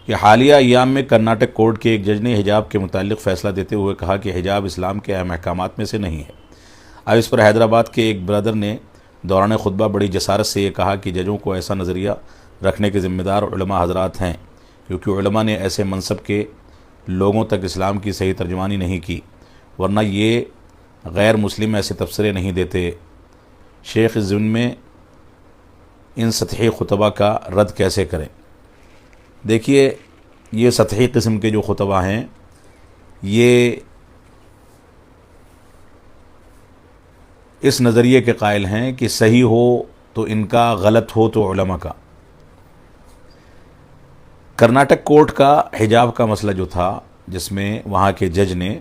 کہ حالیہ ایام میں کرناٹک کورٹ کے ایک جج نے حجاب کے متعلق فیصلہ دیتے ہوئے کہا کہ حجاب اسلام کے اہم احکامات میں سے نہیں ہے۔ اب اس پر حیدرآباد کے ایک برادر نے دوران خطبہ بڑی جسارت سے یہ کہا کہ ججوں کو ایسا نظریہ رکھنے کے ذمہ دار علماء حضرات ہیں، کیونکہ علماء نے ایسے منصب کے لوگوں تک اسلام کی صحیح ترجمانی نہیں کی، ورنہ یہ غیر مسلم ایسے تبصرے نہیں دیتے۔ شیخ اس ضمن میں ان سطحی خطبہ کا رد کیسے کریں؟ دیکھیے، یہ سطحی قسم کے جو خطبہ ہیں یہ اس نظریے کے قائل ہیں کہ صحیح ہو تو ان کا، غلط ہو تو علماء کا۔ کرناٹک کورٹ کا حجاب کا مسئلہ جو تھا، جس میں وہاں کے جج نے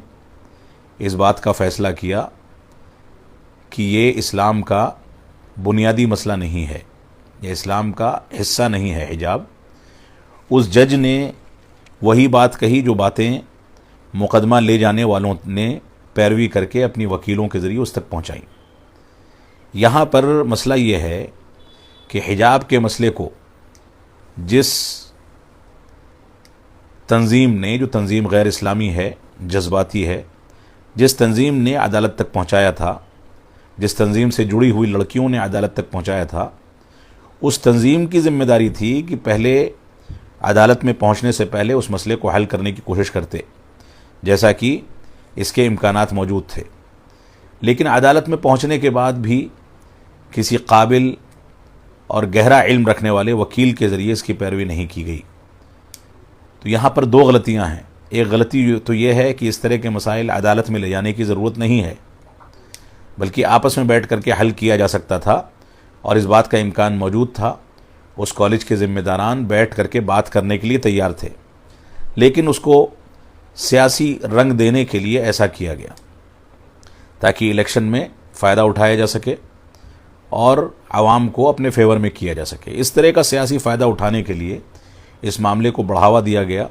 اس بات کا فیصلہ کیا کہ یہ اسلام کا بنیادی مسئلہ نہیں ہے، یہ اسلام کا حصہ نہیں ہے حجاب، اس جج نے وہی بات کہی جو باتیں مقدمہ لے جانے والوں نے پیروی کر کے اپنی وکیلوں کے ذریعے اس تک پہنچائیں۔ یہاں پر مسئلہ یہ ہے کہ حجاب کے مسئلے کو جس تنظیم نے، جو تنظیم غیر اسلامی ہے، جذباتی ہے، جس تنظیم نے عدالت تک پہنچایا تھا، جس تنظیم سے جڑی ہوئی لڑکیوں نے عدالت تک پہنچایا تھا، اس تنظیم کی ذمہ داری تھی کہ پہلے عدالت میں پہنچنے سے پہلے اس مسئلے کو حل کرنے کی کوشش کرتے، جیسا کہ اس کے امکانات موجود تھے، لیکن عدالت میں پہنچنے کے بعد بھی کسی قابل اور گہرا علم رکھنے والے وکیل کے ذریعے اس کی پیروی نہیں کی گئی۔ تو یہاں پر دو غلطیاں ہیں۔ ایک غلطی تو یہ ہے کہ اس طرح کے مسائل عدالت میں لے جانے کی ضرورت نہیں ہے، بلکہ آپس میں بیٹھ کر کے حل کیا جا سکتا تھا، اور اس بات کا امکان موجود تھا۔ اس کالج کے ذمہ داران بیٹھ کر کے بات کرنے کے لیے تیار تھے، لیکن اس کو سیاسی رنگ دینے کے لیے ایسا کیا گیا تاکہ الیکشن میں فائدہ اٹھایا جا سکے اور عوام کو اپنے فیور میں کیا جا سکے۔ اس طرح کا سیاسی فائدہ اٹھانے کے لیے اس معاملے کو بڑھاوا دیا گیا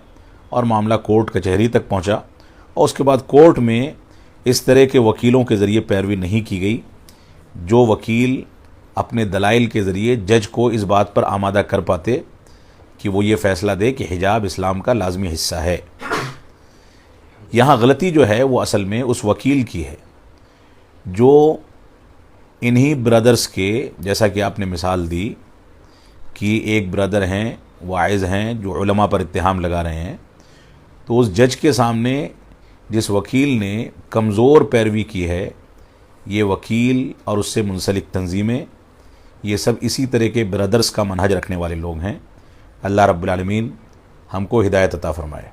اور معاملہ کورٹ کچہری تک پہنچا، اور اس کے بعد کورٹ میں اس طرح کے وکیلوں کے ذریعے پیروی نہیں کی گئی جو وکیل اپنے دلائل کے ذریعے جج کو اس بات پر آمادہ کر پاتے کہ وہ یہ فیصلہ دے کہ حجاب اسلام کا لازمی حصہ ہے۔ یہاں غلطی جو ہے وہ اصل میں اس وکیل کی ہے جو انہی برادرز کے، جیسا کہ آپ نے مثال دی کہ ایک برادر ہیں، واعظ ہیں، جو علماء پر اتہام لگا رہے ہیں، تو اس جج کے سامنے جس وکیل نے کمزور پیروی کی ہے، یہ وکیل اور اس سے منسلک تنظیمیں، یہ سب اسی طرح کے برادرز کا منہج رکھنے والے لوگ ہیں۔ اللہ رب العالمین ہم کو ہدایت عطا فرمائے۔